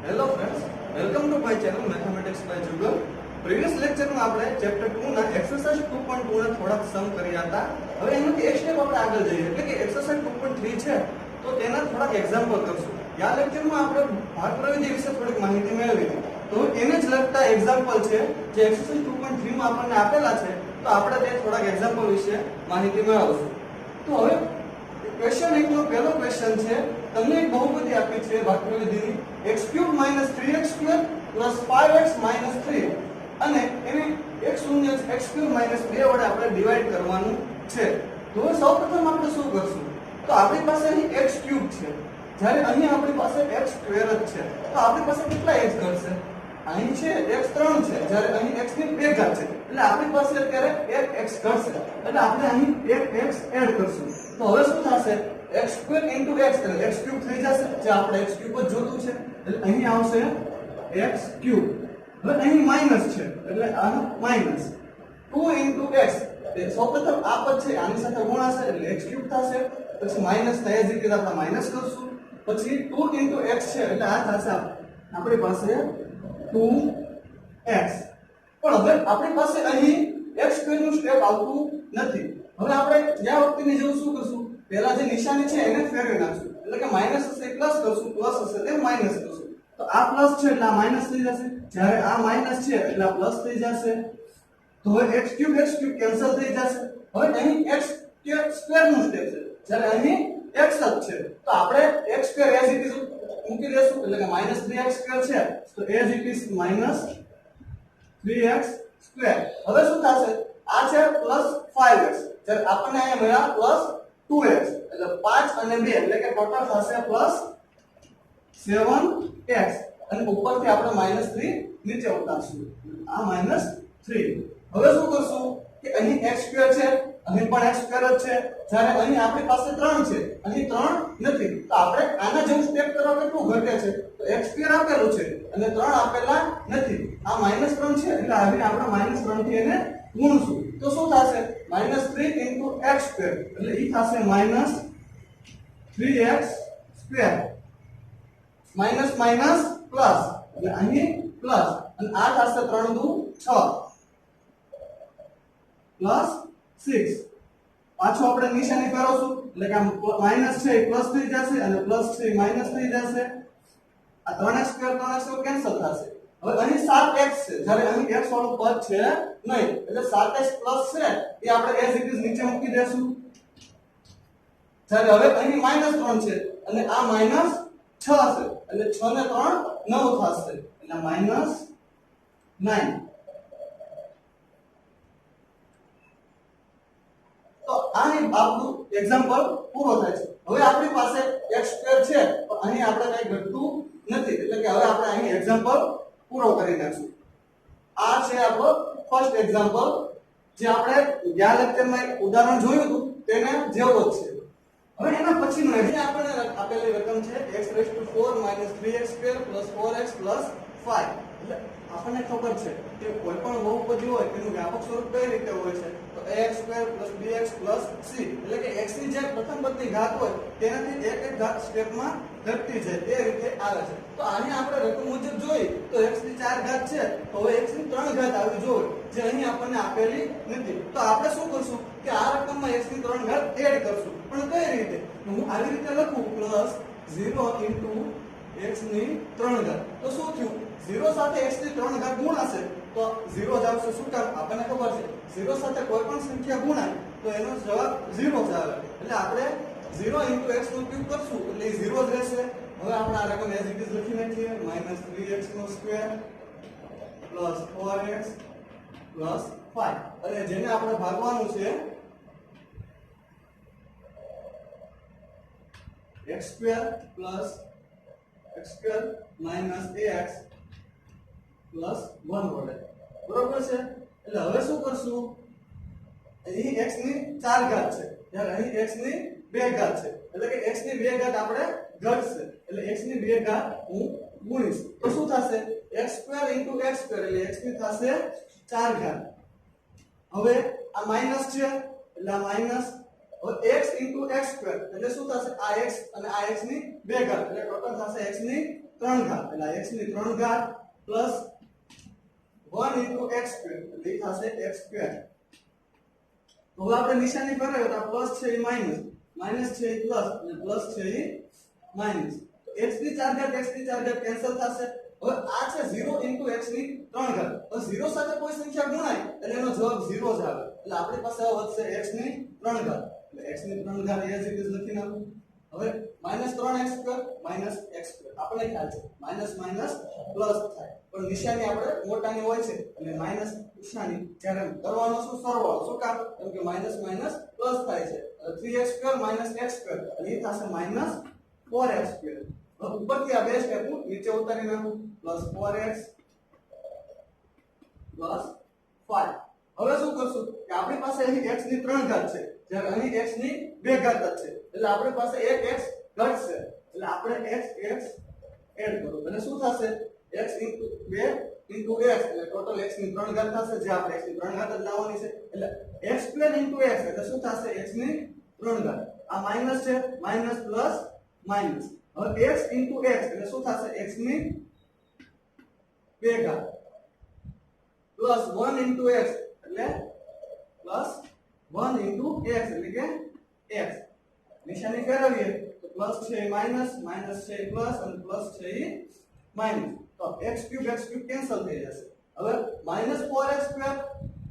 Hello friends, welcome to my channel mathematics by Jugal. Previous લેક્ચરમાં આપણે chapter 2 ના exercise 2.2 ના થોડાક સમ કર્યા હતા. હવે એમાંથી એક સ્ટેપ આપણે આગળ જઈએ, એટલે કે એક્સરસાઇઝ 2.3 છે તો તેના થોડાક એક્ઝામ્પલ કરશું. આ લેક્ચરમાં આપણે ભાગ પ્રવિધિ વિશે થોડીક માહિતી મેળવી હતી, તો એને જ લગતા એક્ઝામ્પલ છે જે એક્સરસાઇઝ 2.3 માં આપણને આપેલા છે, તો આપણે તે થોડાક એક્ઝામ્પલ વિશે માહિતી મેળવશું. તો હવે ક્વેશ્ચન 1 નો પહેલો ક્વેશ્ચન છે, તમને એક બહુપદી આપી છે ભાગપ્રવિધિની x³ - 3x² + 5x - 3 અને એને x0 x³ - 2 વડે આપણે ડિવાઈડ કરવાનું છે. તો સૌપ્રથમ આપણે શું કરશું, તો આપણી પાસે અહીં x³ છે, જ્યારે અહીં આપણી પાસે x² જ છે, તો આપણી પાસે કેટલા x ઘટશે? અહીં છે x3 છે, જ્યારે અહીં x ની 2 ઘાત છે, એટલે આપણી પાસે અત્યારે 1x ઘટશે, એટલે આપણે અહીં 1x એડ કરશું. તો હવે શું થશે? x² * x એટલે x³ થઈ જશે, જે આપણે x³ જ જોતું છે, એટલે અહીં આવશે x³. હવે અહીં માઈનસ છે, એટલે આનો માઈનસ 2 * x, એ સૌપ્રથમ આ પદ છે આની સાથે ગુણાશે એટલે x³ થશે, પછી માઈનસ થાય જ રીતે આપણે માઈનસ કરશું, પછી 2 * x છે એટલે આ થશે આપણી પાસે 2x. પણ હવે આપણી પાસે અહીં x² નું સ્ટેપ આવતું નથી. હવે આપણે ગયા વખતની જેવું શું કરશું, પહેલા જે નિશાની છે એને ફેરવી નાખશું, એટલે કે માઈનસ હશે એ પ્લસ કરશું, પ્લસ હશે તે માઈનસ કરશું. તો આ પ્લસ છે એટલે આ માઈનસ થઈ જશે, જ્યારે આ માઈનસ છે એટલે આ પ્લસ થઈ જશે. તો હવે x³ કેન્સલ થઈ જશે. હવે અહીં x² નું સ્ટેપ છે, જ્યારે અહીં x જ છે, તો આપણે x² એઝ ઇટ ઇઝ મૂકી દેશું, એટલે કે -3x² છે, તો એઝ ઇટ ઇઝ -3x². હવે શું થશે? આ છે +5x, જ્યારે આપણને અહીંયા મળ્યા +2x, એટલે 5 અને 2 એટલે કે ટોટલ થશે +7x, અને ઉપરથી આપણે -3 નીચે ઉતારશું, આ -3. હવે શું કરશું કે અહીં x² છે, અહીં પણ x² જ છે, જ્યારે અહીં આપણી પાસે 3 છે, અહીં 3 નથી, તો આપણે આના જેવું સ્ટેપ કરવા કેટલું ઘટે છે, તો x² આપેલું છે અને 3 આપેલા નથી, આ -3 છે, એટલે અહીં આપણે -3 થી એને ગુણશું, તો શું થશે? -3 * x², એટલે ઈ થશે -3x². માઈનસ માઈનસ પ્લસ, એટલે અહીં પ્લસ, અને આ થશે 3 દુ 6 +6. પાછો આપણે નિશાની ફેરવશું, એટલે કે આ માઈનસ છે એ પ્લસ થઈ જશે અને પ્લસ છે એ માઈનસ થઈ જશે. આ 3x² કેન્સલ થશે. હવે અહીં 7x છે, જ્યારે અહીં x વાળું પદ છે નહીં, એટલે 7x પ્લસ છે એ આપણે એઝ ઇટ ઇઝ નીચે મૂકી દેશું. જ્યારે હવે અહીં -3 છે અને આ -6 છે, એટલે 6 ને 3 9 થશે, એટલે -9. તો આની આપણું એક્ઝામ્પલ પૂરો થાય છે. હવે આપણી પાસે x² છે, પણ અહીં આપણે કંઈ ઘટતું નથી, એટલે કે હવે આપણે અહીં એક્ઝામ્પલ પૂરો કરી નાખશું. આ છે આપણો ફર્સ્ટ એક્ઝામ્પલ, જે આપણે ગયા લેક્ચરમાં એક ઉદાહરણ જોયું હતું તેને જેવો જ છે. હવે એના પછીનો આપણને આપેલી રકમ છે x⁴ - 3x² + 4x + 5. એટલે આપણને ખબર છે કે કોઈ પણ બહુપદી હોય તેનું વ્યાપક સ્વરૂપ કઈ રીતે હોય છે, તો ax² + bx + c, એટલે કે x ની જે પ્રથમ પદની ઘાત હોય તેનાથી એક ઘાત સ્ટેપમાં ઘટતી જાય, એ રીતે આવે છે. તો આને આપણે રકમ મુજબ જોઈ તો x ની 4 ઘાત છે, તો હવે x ની 3 ઘાત આવી જોઈએ, જે અહીં આપણને આપેલી નથી. તો આપણે શું કરશું કે આ રકમમાં x ની 3 ઘાત એડ કરશું. પણ કઈ રીતે? હું આવી રીતે લખું +0 * x ની 3 ઘાત, તો શું થયું? 0 સાથે x ની 3 ઘાત ગુણાશે તો 0 જ આવશે. શું કામ? આપણને ખબર છે 0 સાથે કોઈ પણ સંખ્યા ગુણાય તો એનો જવાબ 0 જ આવે, એટલે આપણે 0 * x નો ઉપયોગ કરશું એટલે એ 0 જ રહેશે. હવે આપણે આ રકમ એઝ ઇટ ઇઝ લખી નાખીએ, -3x² + 4x + 5, અને જેને આપણે ભાગવાનું છે x² + x² - ax + 1 વડે, બરોબર છે. એટલે હવે શું કરશું, અહીં x ની 4 ઘાત છે, જ્યારે અહીં x ની 2 ઘાત છે, એટલે કે x ની 2 ઘાત આપણે ઘટશે, એટલે x ની 2 ઘાત હું ગુણીશ, તો શું થશે? x² * x², એટલે x ની થશે 4 ઘાત. હવે આ માઈનસ છે એટલે આ માઈનસ, હવે x * x² એટલે શું થશે? આ x અને આ x ની 2 ઘાત, એટલે ટોટલ થશે x ની 3 ઘાત એટલે x ની 3 ઘાત પ્લસ 1 into x સ્ક્વેર એટલે એ થશે x સ્ક્વેર. તો હવે આપણે નિશાની ફેરવીએ તો આ પ્લસ છે એ માઈનસ, માઈનસ છે એ પ્લસ અને પ્લસ છે એ માઈનસ. x ની 4 ઘાત x ની 4 ઘાત કેન્સલ થશે. હવે આ છે 0 into x ની 3 ઘાત. હવે 0 સાથે કોઈ સંખ્યા ગુણાય એટલે એનો જવાબ 0 જ આવે. એટલે આપણી પાસે વધશે x ની 3 ઘાત. એટલે x ની 3 ઘાત as it is લખી નાખું. હવે -3x સ્ક્વેર x સ્ક્વેર આપણે ખ્યાલ છે માઈનસ માઈનસ પ્લસ થાય, પણ નિશાની આપણે મોટાની હોય છે એટલે માઈનસ નિશાની ત્યારે કરવાનો શું સરવાળો. શું કામ? કેમ કે માઈનસ માઈનસ પ્લસ થાય છે. 3x સ્ક્વેર x સ્ક્વેર એટલે એ થશે -4x સ્ક્વેર. હવે ઉપરથી આ બે સ્ટેપ નીચે ઉતારી નાખું +4x +5. હવે શું કરશું કે આપણી પાસે અહીં x ની 3 ઘાત છે જ્યારે અહીં x ની 2 ઘાત જ છે એટલે આપણી પાસે એક x ઘટશે એટલે આપણે x એડ કરો અને શું થશે x * 2 * x એટલે ટોટલ x ની 3 ઘાત થશે જે આપણે x ની 3 ઘાત જ લાવવાની છે એટલે x² * x એટલે શું થશે x ની 3 ઘાત. આ માઈનસ છે માઈનસ પ્લસ માઈનસ. હવે x * x એટલે શું થશે x ની 2 ઘાત પ્લસ 1 * x એટલે પ્લસ 1 * x એટલે કે x. નિશાની ફેરવીએ તો પ્લસ છે માઈનસ, માઈનસ છે પ્લસ અને પ્લસ છે માઈનસ. તો x³ કેન્સલ થઈ જશે. હવે -4x²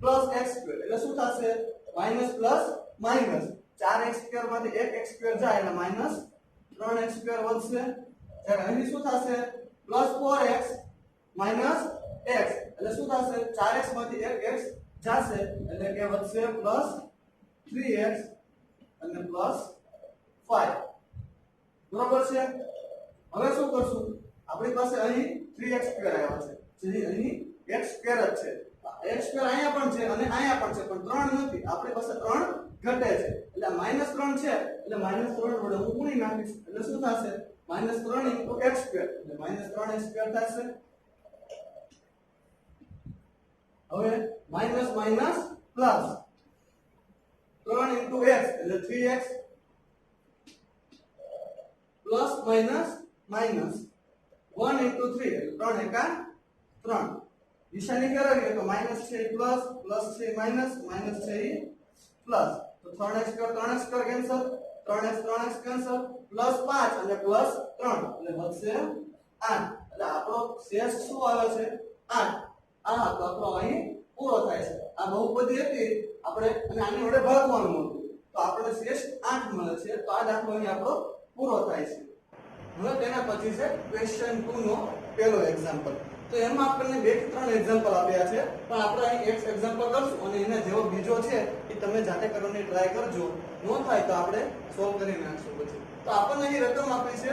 + x² એટલે શું થશે માઈનસ પ્લસ માઈનસ. 4x² માંથી 1x² જાય એટલે -3x² વધશે. ત્યારે અહીં શું થશે +4x - x એટલે શું થશે 4x માંથી 1x જશે એટલે કે વધશે +3x અને +5. બરોબર છે. હવે શું કરશું આપણી પાસે અહીં 3x² આવ્યો છે જે અહીં x² જ છે. x² અહીંયા પણ છે અને અહીંયા પણ છે પણ 3 નથી. આપણી પાસે 3 ઘટે છે એટલે -3 છે એટલે -3 વડે હું ગુણી નાખીશ એટલે શું થશે -3 * x² એટલે -3x² થશે. હવે માઈનસ માઈનસ પ્લસ 3 * x એટલે 3x પ્લસ માઈનસ માઈનસ 1 * 3 એટલે 3 એકા 3. નિશાની ફેરવીએ તો માઈનસ છે પ્લસ, પ્લસ છે માઈનસ, માઈનસ છે પ્લસ. તો 3x² કેન્સલ, 3x કેન્સલ, +5 અને +3 એટલે વધશે 8. એટલે આપણો શેષ શું આવે છે 8. આ દાખલો અહીં પૂરો થાય છે. આ બહુપદી હતી આપણે અને આની વડે ભાગવાનું હતું તો આપણે શેષ 8 મળે છે. તો આ દાખલો અહીં આપણો પૂરો થાય છે. હવે તેના પછી છે ક્વેશ્ચન 2 નો પહેલો એક્ઝામ્પલ. તો એમાં આપણને 2 થી 3 એક્ઝામ્પલ આપ્યા છે પણ આપણે અહીં એક એક્ઝામ્પલ કરશું અને એના જેવો બીજો છે એ તમે જાતે કરવાની ટ્રાય કરજો. નો થાય તો આપણે સોલ્વ કરી નાખશું પછી. તો આપણને અહીં રકમ આપી છે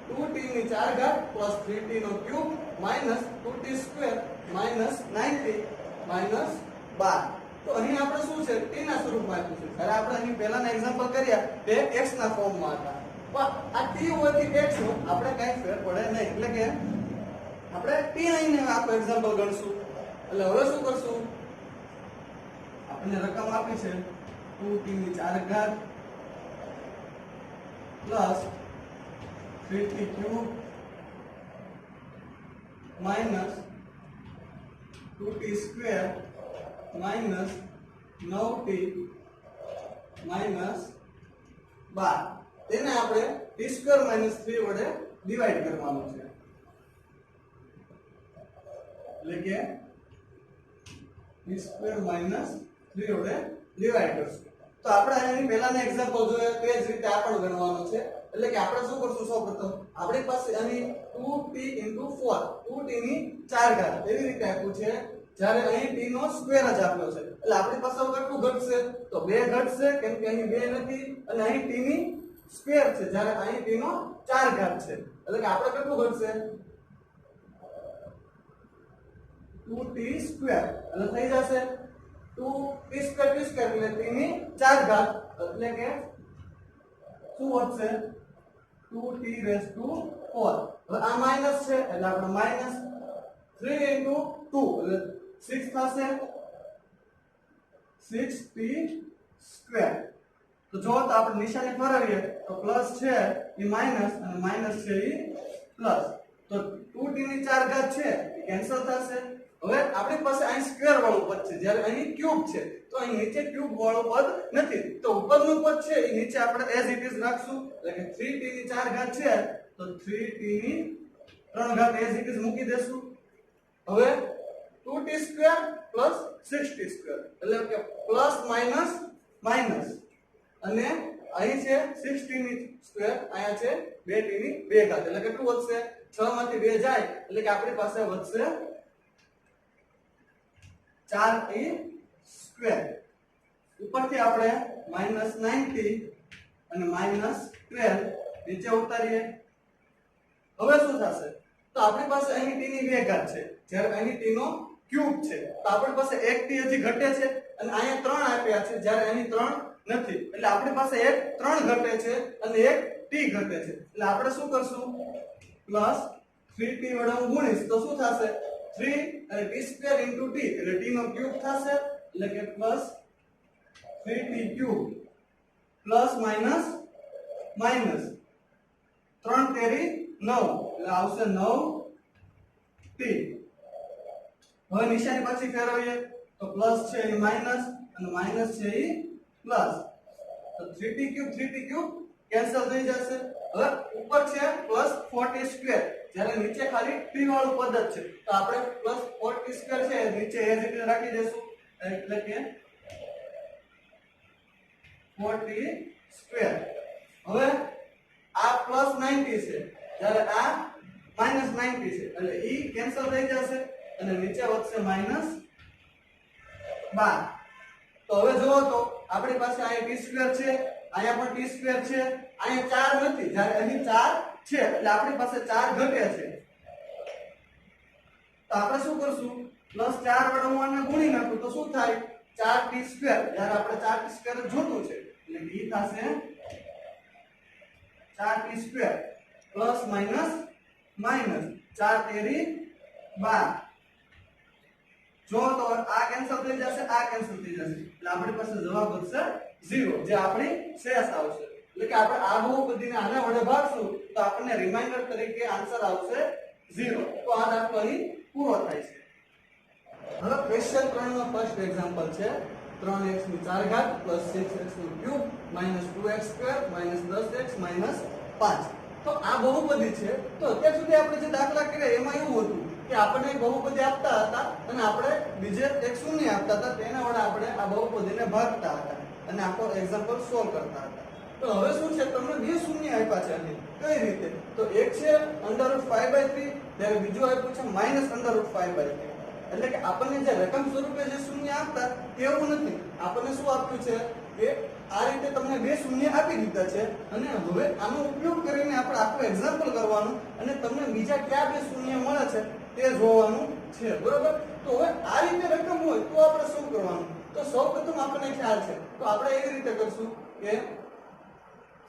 2t ની 4 ઘાત + 3t નો ક્યુબ - 2t સ્ક્વેર - 9t - 12. તો અહીં આપણે શું છે t ના સ્વરૂપમાં આપ્યું છે. જ્યારે આપણે અહીં પહેલાના એક્ઝામ્પલ કર્યા તે x ના ફોર્મમાં હતા પણ આ t હોવાથી x નો આપણે કઈ ફેર પડે નહીં એટલે કે આપણે t અહીં આખો એક્ઝામ્પલ ગણશું. એટલે હવે શું કરશું આપણને રકમ આપી છે 2t ની 4 ઘાત + 3t cube - 2t square - 9t - 12. તેને આપણે t² - 3 વડે ડિવાઈડ કરવાનું છે એટલે કે t² - 3 વડે ડિવાઈડ કરશું. તો આપણે અહીં પહેલાના એક્ઝામ્પલ જોયા તે જ રીતે આ પણ ગણવાનું છે. એટલે કે આપણે શું કરશું સૌપ્રથમ આપણી પાસે અહીં 2t * 4 2t ની 4 ઘાત એવી રીતે આપ્યું છે જ્યારે અહીં t નો સ્ક્વેર જ આપ્યો છે એટલે આપણી પાસે કેટલું ઘટશે તો 2 ઘટશે કેમ કે અહીં 2 નથી અને અહીં t ની સ્ક્વેર છે જ્યારે અહીં t નો 4 ઘાત છે એટલે કે આપણે કેટલું ઘટશે 2t સ્ક્વેર એટલે થઈ જશે 2t સ્ક્વેર એટલે t ની 4 ઘાત એટલે કે શું વધશે 2t⁴. હવે આ માઈનસ છે એટલે આપણે માઈનસ 3 * 2 એટલે 6 થશે 6t સ્ક્વેર. તો જો તો આપણે નિશાની ફેરવીએ તો પ્લસ છે એ માઈનસ અને માઈનસ છે એ પ્લસ. તો 2t ની 4 ઘાત છે એ કેન્સલ થશે. હવે આપણી પાસે અહીં સ્ક્વેર વાળું પદ છે જ્યારે અહીં ક્યુબ છે તો અહીં નીચે ક્યુબ વાળું પદ નથી તો ઉપરનું પદ છે એ નીચે આપણે એઝ ઇટ ઇઝ રાખશું એટલે કે 3t ની 4 ઘાત છે તો 3t ની 3 ઘાત એઝ ઇટ ઇઝ મૂકી દેશું. હવે 2t square plus 6t square એટલે કે પ્લસ માઈનસ માઈનસ અને અહીં છે 6t ની સ્ક્વેર અહીંયા છે 2t ની 2 ઘાત એટલે કેટલું વધશે 6 માંથી 2 જાય એટલે કે આપણી પાસે વધશે 4t સ્ક્વેર. ઉપરથી આપણે -9t અને -12 નીચે ઉતારીએ. હવે શું થશે તો આપણી પાસે અહીં t ની 2 ઘાત છે જ્યારે અહીં t નો ક્યુબ છે તો આપણી પાસે 1t હજી ઘટે છે અને અહીંયા 3 આપ્યા છે જ્યારે અહીં 3 નથી એટલે આપણી પાસે એક 3 ઘટે છે અને એક t ઘટે છે એટલે આપણે શું કરશું પ્લસ 3t વડે હું ગુણીશ તો શું થશે 3 અને t સ્ક્વેર ઇન્ટુ t એટલે t નો ક્યુબ થશે એટલે કે plus 3t cube plus minus minus 3 તેરી 9 એટલે આવશે 9t. હવે નિશાની પાછી ફેરવીએ તો પ્લસ છે એ માઈનસ અને માઈનસ છે એ પ્લસ તો 3t ક્યુબ કેન્સલ થઈ જશે. હવે ઉપર છે પ્લસ 4t સ્ક્વેર જ્યારે નીચે ખાલી t વાળું પદ જ છે તો આપણે પ્લસ 4t સ્ક્વેર છે નીચે એ રીતે રાખી દેશું એટલે કે 4t સ્ક્વેર. હવે આ પ્લસ 9t છે જ્યારે આ માઈનસ 9t છે એટલે e કેન્સલ થઈ જશે અને નીચે વધશે -12. તો હવે જુઓ તો આપણી પાસે અહીંયા t સ્ક્વેર છે અહીંયા પણ t સ્ક્વેર છે અહીંયા 4 નથી જ્યારે અહીં 4 છે એટલે આપણી પાસે 4 ઘટે છે તો આપણે શું કરશું +4 વડે હું આને ગુણી નાખું તો શું થાય 4t સ્ક્વેર જ્યારે આપણે 4t સ્ક્વેર જોતું છે એટલે e થશે 4t square plus minus minus 4 તેરી 12. જો તો આ કેન્સલ થઈ જશે આ કેન્સલ થઈ જશે એટલે આપણી પાસે જવાબ વધશે 0 જે આપણી શેષ આવશે એટલે કે આપણે આ બહુપદીને આના વડે ભાગશું તો આપણને રિમાઇન્ડર તરીકે આન્સર આવશે 0. તો આ દાખલો અહીં પૂરો થાય છે. હવે ક્વેશ્ચન 3 નો ફર્સ્ટ એક્ઝામ્પલ છે 3x ની 4 ઘાત + 6x નું ક્યુબ -2x સ્ક્વેર -10x -5. તો આ બહુપદી છે તો અત્યાર સુધી આપણે જે દાખલા કર્યા એમાં એવું હતું કે આપણને બહુપદી આપતા હતા અને આપણે બીજે એક શૂન્ય આપતા હતા તેના વડે આપણે આ બહુપદીને ભાગતા હતા અને આખો એક્ઝામ્પલ સોલ્વ કરતા હતા. તો હવે શું છે તમને બે શૂન્ય આપ્યા છે અહીં કઈ રીતે તો એક છે √5/3 ત્યારે બીજું આપ્યું છે -√5/3 એટલે કે આપણને જે રકમ સ્વરૂપે જે શૂન્ય આપતા તેવું નથી આપણને શું આપ્યું છે કે આ રીતે તમને બે શૂન્ય આપી દીધા છે અને હવે આનો ઉપયોગ કરીને આપણે આખું એક્ઝામ્પલ કરવાનું અને તમને બીજા કયા બે શૂન્ય મળે છે તે જોવાનું છે બરોબર. તો હવે આ રીતે રકમ હોય તો આપણે શું કરવાનું તો સૌપ્રથમ આપણને ખ્યાલ છે તો આપણે એવી રીતે કરશું કે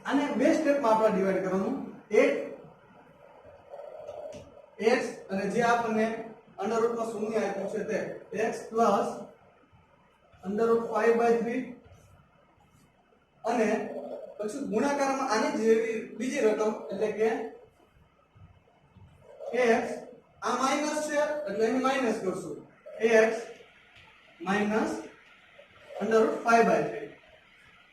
આને બે સ્ટેપમાં આપણે ડિવાઈડ કરવાનું 8x અને જે આપણને અંડરરૂટમાં શૂન્ય આપ્યું છે તે x પ્લસ √5/3 અને પછી ગુણાકારમાં આની જેવી બીજી રકમ એટલે કે x આ માઈનસ છે એટલે અહીં માઈનસ કરશું x માઈનસ √5/3.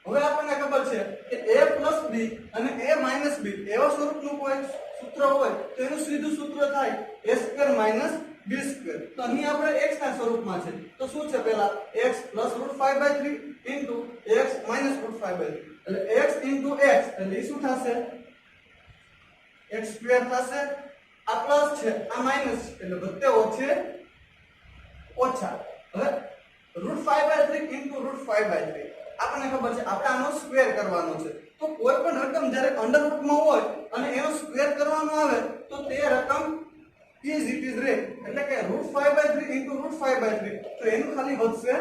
હવે આપણને ખબર છે કે a પ્લસ b અને a માઈનસ b એવા સ્વરૂપનું કોઈ સૂત્ર હોય તો એનું સીધું સૂત્ર થાય a square minus b square. તો અહીં આપણે x ના સ્વરૂપમાં છે તો શું છે પહેલા x plus √5/3 into x minus √5/3 એટલે x ઇન્ટુ x એટલે શું થશે x સ્ક્વેર થશે. આ પ્લસ છે આ માઈનસ એટલે બધે ઓછે ઓછા. હવે √5/3 ઇન્ટુ √5/3 આપણને ખબર છે આપણે આનો સ્ક્વેર કરવાનો છે તો કોઈ પણ રકમ જ્યારે અંડર રૂટમાં હોય અને એનો સ્ક્વેર કરવાનો આવે તો તે રકમ is it is રે એટલે કે √5/3 ઇન્ટુ √5/3 તો એનું ખાલી વધશે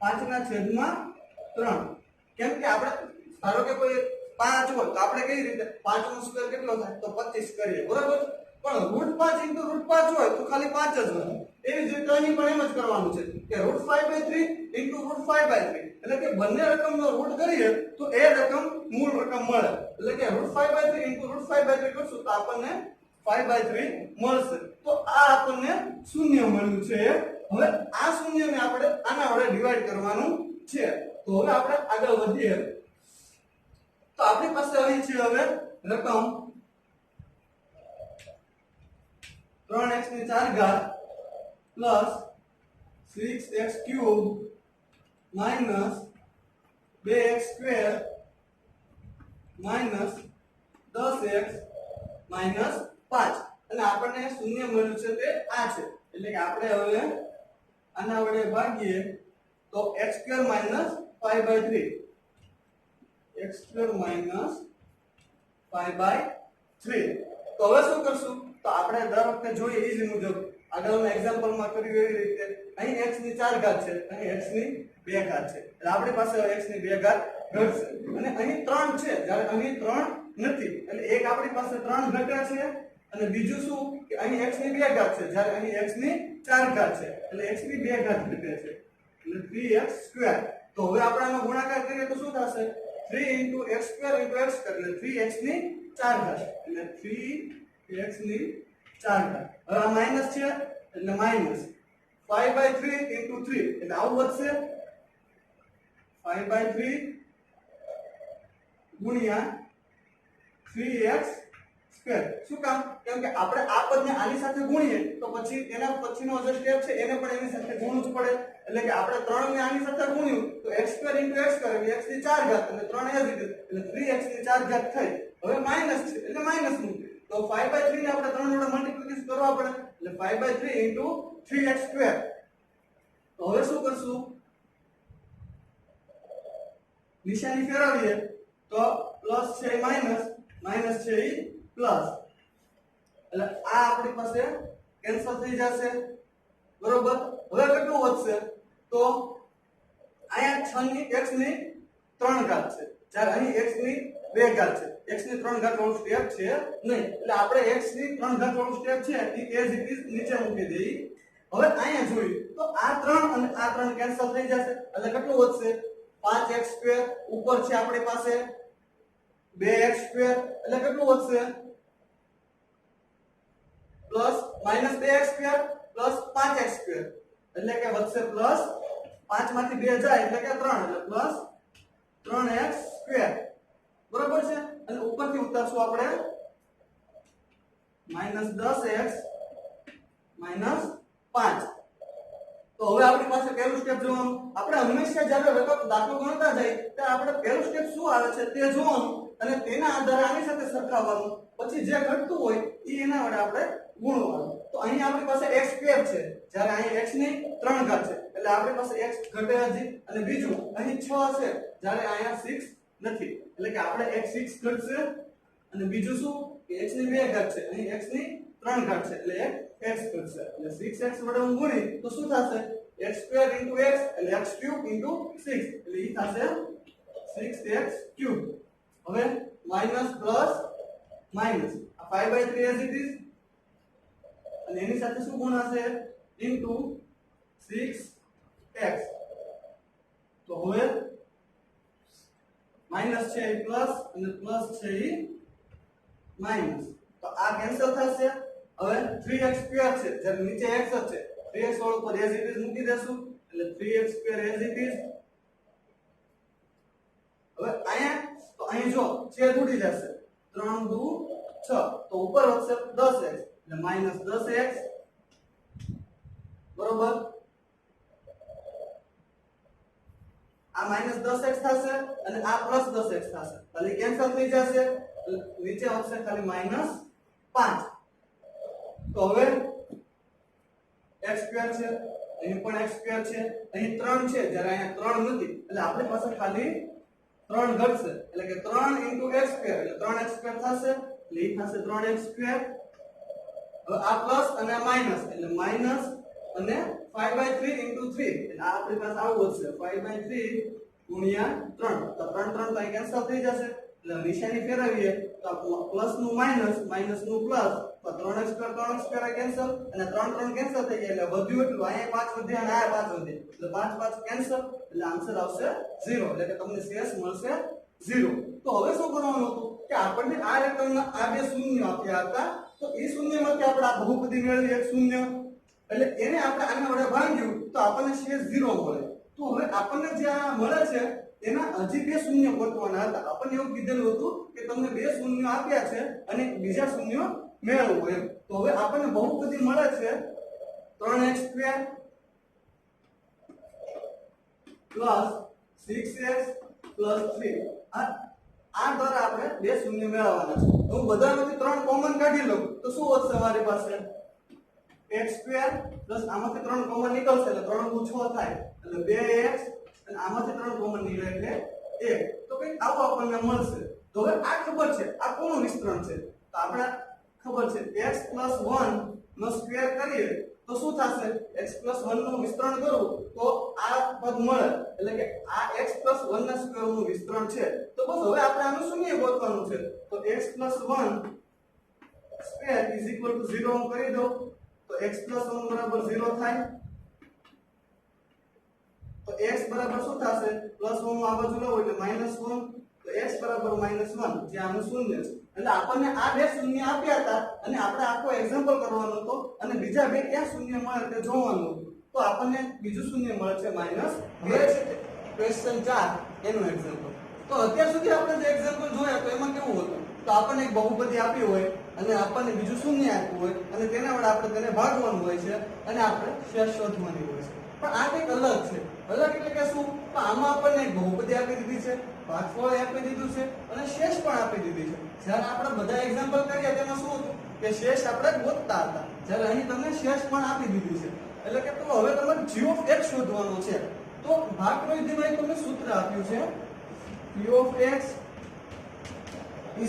5/3 કેમ કે આપણે ધારો કે કોઈ 5 હોય તો આપણે કઈ રીતે 5 નો સ્ક્વેર કેટલો થાય તો 25 કરીએ બરાબર પણ √5 ઇન્ટુ √5 હોય તો ખાલી 5 જ હોય. એવી જ રીતે અહીં પણ એમ જ કરવાનું છે કે √5/3 ઇન્ટુ √5/3 એટલે કે બંને રકમનો રૂટ કરીએ તો એ રકમ મૂળ રકમ મળે એટલે કે √5/3 ઇન્ટુ √5/3 કરશું તો આપણને 5/3 મળશે। તો આ આપણને શૂન્ય મળ્યું છે। હવે આ શૂન્યને આપણે આના વડે ડિવાઈડ કરવાનું છે। તો હવે આપણે આગળ વધીએ। તો આપણી પાસે અહીં છે હવે રકમ 3x ની 4 ઘાત plus 6x cube minus 2x square minus 10x minus 5 અને આપણને શૂન્ય મળ્યું છે તે આ છે। એટલે કે આપણે હવે આના વડે ભાગીએ તો x square minus 5/3 x square minus 5/3। તો હવે શું કરશું? તો આપણે દર વખતે જોઈએ એ જ મુજબ આગળના એક્ઝામ્પલમાં કર્યું એવી રીતે અહીં x ની 4 ઘાત છે, અહીં x ની 2 ઘાત છે, એટલે આપણી પાસે x ની 2 ઘાત ઘટશે અને અહીં 3 છે જ્યારે અહીં 3 નથી એટલે એક આપણી પાસે 3 ઘટ્યા છે અને બીજું શું કે અહીં x ની 2 ઘાત છે જ્યારે અહીં x ની 4 ઘાત છે એટલે x ની 2 ઘાત ઘટે છે એટલે 3x સ્ક્વેર। તો હવે આપણે આનો ગુણાકાર કરીએ તો શું થશે? 3 x સ્ક્વેર x એટલે 3x ની 4 ઘાત એટલે 3x ની 4 ઘાત। હવે આ માઈનસ છે એટલે માઈનસ 5/3 3 એટલે આવું વધશે 5/3 ગુણ્યા 3x સ્ક્વેર। શું કામ? કેમ કે આપણે આ પદને આની સાથે ગુણીએ તો પછી એના પછીનો જે સ્ટેપ છે એને પણ એની સાથે ગુણવું જ પડે। એટલે કે આપણે 3 ને આની સાથે ગુણ્યું તો x સ્ક્વેર x સ્ક્વેર એટલે x ની 4 ઘાત અને 3 એ જ રીતે એટલે 3x ની 4 ઘાત થઈ। હવે માઈનસ છે એટલે માઈનસ મૂકીએ તો 5/3 ને આપણે 3 વડે મલ્ટીપ્લિકેશન કરવા પડે એટલે 5/3 3x સ્ક્વેર। તો હવે શું કરશું? નિશાની ફેરવીએ તો પ્લસ છે માઈનસ, માઈનસ છે એ પ્લસ એટલે આ આપણી પાસે કેન્સલ થઈ જશે બરોબર। હવે કેટલું વધશે? તો અહીંયા 6 ની x ની 3 ઘાત છે જ્યારે અહીં x ની 2 ઘાત છે। x ની 3 ઘાત વાળું સ્ટેપ છે નહીં એટલે આપણે x ની 3 ઘાત વાળું સ્ટેપ છે એ એઝ ઇટ ઇઝ નીચે મૂકી દઈએ। હવે અહીંયા જોઈએ તો આ 3 અને આ 3 કેન્સલ થઈ જશે એટલે કેટલું વધશે? 5x સ્ક્વેર ઉપર છે આપણી પાસે 2x સ્ક્વેર એટલે કેટલું વધશે? Plus minus 2x square plus 5x square એટલે કે વધશે પ્લસ 5 માંથી 2 જાય એટલે કે 3 એટલે પ્લસ 3x સ્ક્વેર બરોબર છે। અને ઉપરથી ઉતારશું આપણે માઈનસ 10x માઈનસ 5। તો હવે આપણી પાસે પહેલું સ્ટેપ જોવાનું। આપણે હંમેશા જ્યારે રકમ દાખલો ગણતા જાય ત્યારે આપણે પહેલું સ્ટેપ શું આવે છે તે જોવાનું અને તેના આધારે આની સાથે સરખાવવાનું પછી જે ઘટતું હોય એ એના વડે આપણે ગુણવાનું। તો અહીં આપણી પાસે x સ્ક્વેર છે જ્યારે અહીં x ની 3 ઘાત છે એટલે આપણી પાસે x ઘટે હજી અને બીજું અહીં 6 છે જ્યારે અહીંયા 6 નથી એટલે કે આપણે x 6 ઘટશે અને બીજું શું કે x ની 2 ઘાત છે અહીં x ની 3 ઘાત છે એટલે x ઘટશે એટલે 6x વડે હું ગુણી તો શું થશે? x સ્ક્વેર x એટલે x ક્યુબ 6 એટલે ઈ થશે 6x ક્યુબ। હવે માઈનસ પ્લસ માઈનસ આ 5/3 એઝ ઇટ ઇઝ અને એની સાથે શું ગુણાશે? Into 6x। તો હવે માઈનસ છે એ પ્લસ અને પ્લસ છે એ માઈનસ તો આ કેન્સલ થશે। હવે 3x સ્ક્વેર છે જ્યારે નીચે x જ છે 3x વાળું પર એઝ ઇટ ઇઝ મૂકી દેશું એટલે 3x square as it is. હવે અહીંયા તો અહીં જો છેદ ઉડી જશે 3 દુ 6 તો ઉપર વધશે 10x એટલે માઈનસ 10x બરોબર। આ માઈનસ 10x થશે અને આ પ્લસ 10x થશે એટલે કેન્સલ થઈ જશે નીચે આવશે ખાલી માઈનસ 5। તો હવે x સ્ક્વેર છે અહીં પણ x સ્ક્વેર છે અહીં 3 છે જ્યારે અહીંયા 3 નથી એટલે આપણી પાસે ખાલી 3 ઘટશે એટલે કે 3 x સ્ક્વેર એટલે 3x સ્ક્વેર થશે એટલે ઈ થશે 3x સ્ક્વેર। હવે આ પ્લસ અને આ માઈનસ એટલે માઈનસ અને 5/3 3 એટલે આ આપણી પાસે આવું વધશે 5/3 ગુણ્યા 3 તો 3 3 તો અહીં કેન્સલ થઈ જશે એટલે નિશાની ફેરવીએ તો પ્લસ નું માઈનસ માઈનસ નું પ્લસ તો 3x સ્ક્વેર કેન્સલ અને 3 3 કેન્સલ થઈ ગયા એટલે વધ્યું એટલું અહીંયા 5 વધ્યા અને આ 5 વધ્યા એટલે 5 5 કેન્સલ એટલે આન્સર આવશે 0 એટલે કે તમને શેષ મળશે 0। તો હવે શું કરવાનું હતું કે આપણને આ રકમના આ બે શૂન્ય આપ્યા હતા તો એ શૂન્યમાંથી આપણે આ બહુપદી મેળવી એક શૂન્ય, એટલે એને આપણે આના વડે ભાંગ્યું તો આપણને શેષ 0 મળે. તો હવે આપણને જે આ મળે છે એના હજી બે શૂન્ય ગોતવાના હતા. આપણને એવું કીધેલું હતું કે તમને બે શૂન્ય આપ્યા છે અને બીજા શૂન્ય મેળવો એમ. તો હવે આપણને બહુપદી મળે છે 3x² પ્લસ 6x પ્લસ 3. આ દ્વારા આપણે બે શૂન્ય મેળવવાના છે. તો હું બધામાંથી 3 કોમન કાઢી લઉં તો શું વધશે મારી પાસે x² પ્લસ આમાંથી 3 કોમન નીકળશે એટલે 3 × 6 થાય એટલે 2x અને આમાંથી 3 કોમન નીકળે એટલે 1. તો કંઈક આવું આપણને મળશે. તો હવે આ ખબર છે આ કોનું વિસ્તરણ છે તો આપણે ખબર છે x + 1 નો સ્ક્વેર કરીએ તો શું થશે x + 1 નું વિસ્તરણ કરું તો આ પદ મળે એટલે કે આ x + 1 ના સ્ક્વેર નું વિસ્તરણ છે. તો બસ હવે આપણે આનું શૂન્ય ગોતવાનું છે. તો x + 1 સ્ક્વેર = 0 કરી દો તો x + 1 બરાબર 0 થાય. તો x બરાબર શું થશે +1 આ બાજુ લેવો એટલે -1 તો x બરાબર -1 જે આનું શૂન્ય છે. એટલે આપણને આ બે શૂન્ય આપ્યા હતા અને આપણે આખો એક્ઝામ્પલ કરવાનો હતો અને બીજા બે ક્યાં શૂન્ય મળે તે જોવાનું હતું. તો આપણને બીજું શૂન્ય મળે છે -2. ક્વેશ્ચન 4 એનું એક્ઝામ્પલ. તો અત્યાર સુધી આપણે જે એક્ઝામ્પલ જોયા તો એમાં કેવું હતું તો આપણને એક બહુપદી આપી હોય અને આપણને બીજું શૂન્ય આપ્યું હોય અને તેના વડે આપણે તેને ભાગવાનું હોય છે અને આપણે શેષ શોધવાની હોય છે. પણ આ કંઈક અલગ છે. અલગ એટલે કે શું તો આમાં આપણને એક બહુપદી આપી દીધી છે, ભાગફળ આપી દીધું છે અને શેષ પણ આપી દીધી છે. જ્યારે આપણે બધા એક્ઝામ્પલ કર્યા તેમાં શું હતું કે શેષ આપણે ગોતતા હતા, જ્યારે અહીં તમને શેષ પણ આપી દીધી છે. એટલે કે તો હવે તમારે g(x) શોધવાનો છે. તો ભાગપ્રવિધિમાં તમને સૂત્ર આપ્યું છે p(x) = g(x)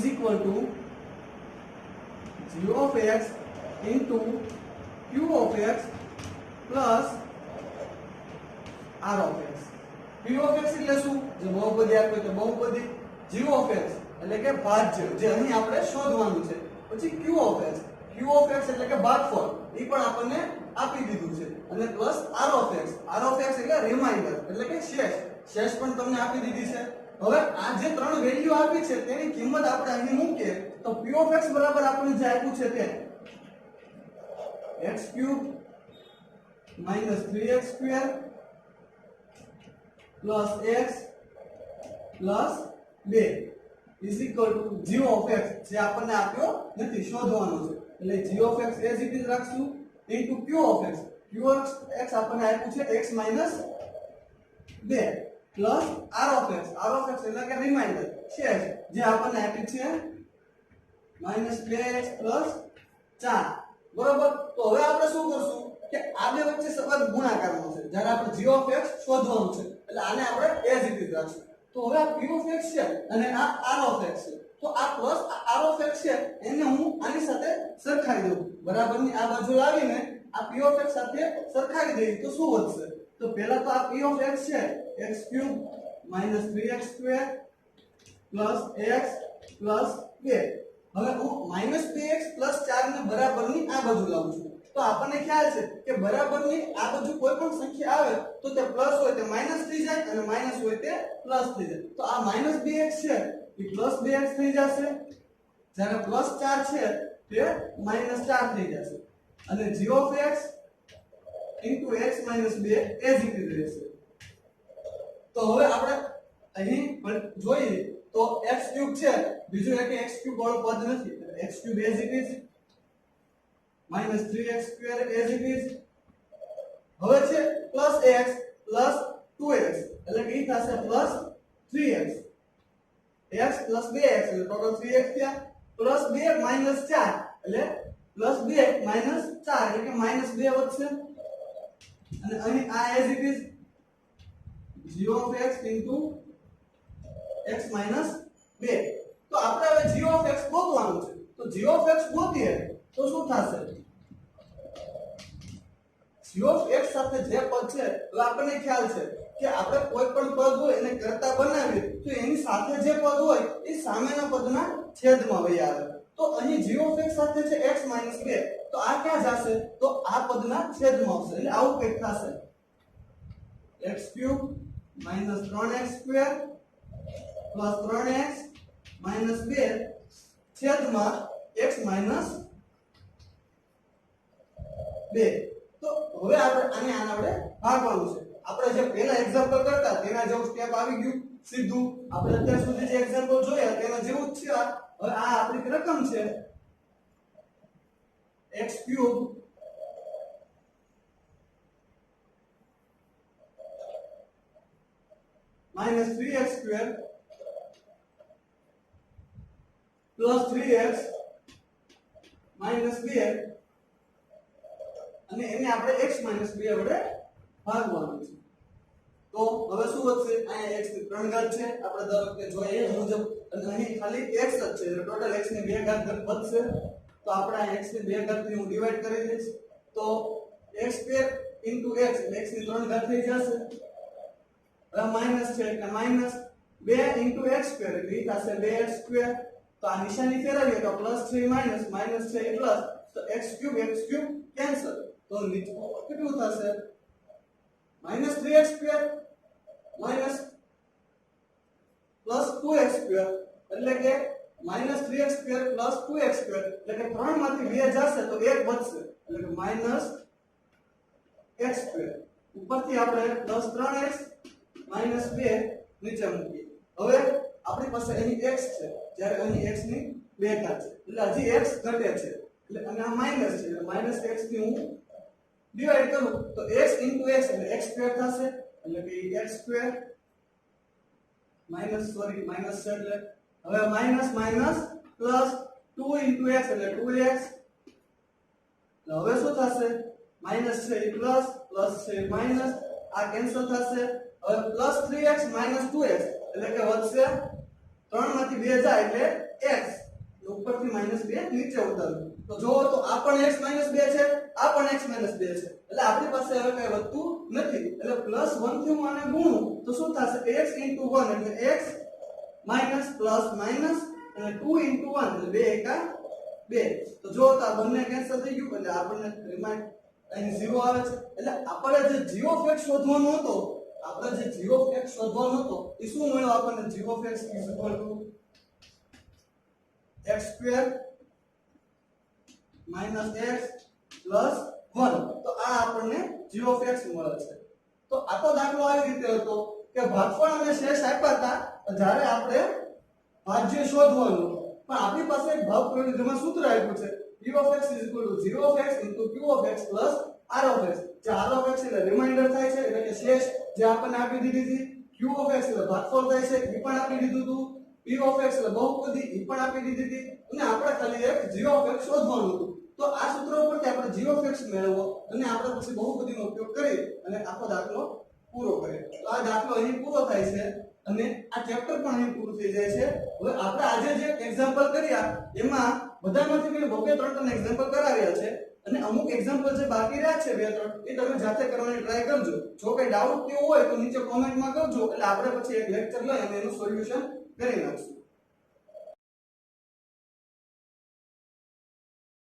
* q(x) plus r(x). p(x) એટલે શું જે બહુપદી આપ્યું તો બહુપદી, g(x) એટલે કે ભાજ્ય જે અહીં આપણે શોધવાનું છે. પછી q(x) એટલે કે ભાગફળ એ પણ આપણને આપી દીધું છે અને પ્લસ r(x) એટલે રિમાઇન્ડર એટલે કે શેષ પણ તમને આપી દીધી છે. હવે આ જે ત્રણ વેલ્યુ આપી છે તેની કિંમત આપણે અહીં મૂકીએ તો p(x) બરાબર આપણને જે આપ્યું છે તે x³ - 3x² plus x plus 2 g(x) જે આપણને આપ્યો નથી શોધવાનો છે. એટલે g(x) as it is રાખશું into q(x) આપણને આપ્યું છે x - 2 plus r(x) એટલે કે રિમાઇન્ડર શેષ જે આપણને આપી છે -2x plus 4. બરોબર. તો હવે આપણે શું કરશું કે આ બે વચ્ચે સંબંધ ગુણાકારનો છે. જ્યારે આપણે g(x) શોધવાનું છે એટલે આને આપણે as it is રાખશું. તો હવે આ p(x) છે અને આ r(x) છે. તો આ પ્લસ r(x) છે એને હું આની સાથે સરખાવી દઉં. બરાબરની આ બાજુ લાવીને આ p(x) સાથે સરખાવી દઈએ તો શું વધશે તો પહેલા તો આ p(x) છે x³ - 3x² plus x plus 2. હવે હું -2x plus 4 ને બરાબરની આ બાજુ લાવું છું તો આપણને ખ્યાલ છે કે બરાબરની આ બાજુ કોઈ પણ સંખ્યા આવે તો તે પ્લસ હોય તે માઈનસ થઈ જાય અને માઈનસ હોય તે પ્લસ થઈ જાય. તો આ -2x છે એ +2x થઈ જશે, જ્યારે +4 છે તે -4 થઈ જશે અને g(x) * x - 2 as it is રહેશે. તો હવે આપણે અહીં જોઈએ તો x³ છે બીજું એક x³ વાળો પદ નથી. x³ as it is -3x² as it is. હવે છે +x + 2x એટલે કે ઈ થશે +3x. x + 2x એટલે ટોટલ 3x થયા +2 - 4 એટલે +2 - 4 એટલે કે -2 વધશે અને અહીં આ as it is g(x) * x - 2. તો આપણે હવે g(x) ગોતવાનું છે. તો g(x) ગોતીએ તો શું થશે g(x) સાથે જે પદ છે તો આપણને ખ્યાલ છે કે આપણે કોઈ પણ પદ હોય એને કરતા બનાવીએ તો એની સાથે જે પદ હોય એ સામેના પદના છેદમાં વહી આવે. તો અહીં g(x) સાથે છે x - 2 તો આ ક્યાં જશે તો આ પદના છેદમાં આવશે. એટલે આવું કંઈક થશે x³ - 3x² plus 3x - 2 છેદમાં x - 2. 2 તો હવે આપણે આને ભાગવાનું છે આપણે જે પહેલા એક્ઝામ્પલ કરતા તેના જેવું સ્ટેપ આવી ગયું સીધું આપણે અત્યાર સુધી જે એક્ઝામ્પલ જોયા તેના જેવું જ છે હવે આ આપણી રકમ છે x³ minus 3x² plus 3x minus 2 અને એને આપણે x minus 2 વડે ભાગવાનું છે તો હવે શું વધશે અહીંયા x ની 3 ઘાત છે આપણે દર વખતે જોઈએ એ મુજબ અને અહીં ખાલી x જ છે ટોટલ x ની 2 ઘાત વધશે તો આપણે આ x ની 2 ઘાત ની હું ડિવાઈડ કરી દઈશ તો x² x x ની 3 ઘાત થઈ જશે હવે માઈનસ છે એટલે માઈનસ 2 x² એટલે ઈ થશે 2x² તો આ નિશાની ફેરવીએ તો પ્લસ છે માઈનસ માઈનસ છે પ્લસ તો x³ કેન્સલ તો નીચે કેટલું થશે minus 3x² minus plus 2x² એટલે કે માઈનસ 3x² પ્લસ 2x² એટલે કે 3 માંથી 2 જશે તો 1 વધશે એટલે કે માઈનસ x² ઉપરથી આપણે પ્લસ 3x માઈનસ 2 નીચે મૂકીએ હવે આપણી પાસે અહીં x છે જ્યારે અહીં x ની 2 ઘાત છે એટલે હજી x ઘટે છે એટલે અને આ માઈનસ છે એટલે માઈનસ x થી હું ડિવાઈડ કરું તો x x એટલે x² થશે એટલે કે x² માઈનસ માઈનસ છે એટલે હવે માઈનસ માઈનસ પ્લસ 2 x એટલે 2x એટલે હવે શું થશે માઈનસ છે પ્લસ પ્લસ છે માઈનસ આ કેન્સલ થશે હવે પ્લસ 3x માઈનસ 2x એટલે કે વધશે 3 માંથી 2 જાય એટલે x ઉપરથી માઈનસ 2 નીચે ઉતારું તો જો તો આ પણ x માઈનસ 2 છે આ પણ x માઈનસ 2 છે એટલે આપણી પાસે હવે કઈ વધતું નથી એટલે પ્લસ 1 થી હું આને ગુણું તો શું થશે x 1 એટલે x માઈનસ પ્લસ માઈનસ અને 2 1 એટલે 2 એકા 2 તો જો તો આ બંને કેન્સલ થઈ ગયું એટલે આપણને રિમાઇન્ડ અહીં 0 આવે છે એટલે આપણે જે g ઓફ x શોધવાનો હતો આપણે જે g ઓફ x શોધવાનો હતો એ શું મળ્યો આપણને g of x x² minus x plus 1 તો આ આપણને g of x મળે છે તો આ તો દાખલો આવી રીતે હતો કે ભાગફળ અને શેષ આપ્યા હતા જ્યારે આપણે ભાજ્ય શોધવાનું પણ આપણી પાસે એક ભાગ પ્રયોગમાં સૂત્ર આપ્યું છે p of x is equal to 0 of x into q of x plus r of x જે r of x એટલે રિમાઇન્ડર થાય છે એટલે કે શેષ જે આપણને આપી દીધી હતી q of x એટલે ભાગફળ થાય છે એ પણ આપી દીધું હતું p of x એટલે બહુપદી એ પણ આપી દીધી હતી અને આપણે ખાલી એક g of x શોધવાનું હતું તો આ સૂત્ર ઉપરથી આપણે g of x મેળવવો અને આપણે પછી બહુપદીનો ઉપયોગ કરી અને આખો દાખલો પૂરો કરીએ તો આ દાખલો અહીં પૂરો થાય છે અને આ ચેપ્ટર પણ અહીં પૂરું થઈ જાય છે હવે આપણે આજે જે એક્ઝામ્પલ કર્યા એમાં બધામાંથી મેં 2-3 એક્ઝામ્પલ કરાવ્યા છે અને અમુક એક્ઝામ્પલ જે બાકી રહ્યા છે 2-3 એ તમે જાતે કરવાની ટ્રાય કરજો જો કઈ ડાઉટ કેવો હોય તો નીચે કોમેન્ટમાં કરજો એટલે આપણે પછી એક લેક્ચર લઈ અને એનું સોલ્યુશન કરી નાખશું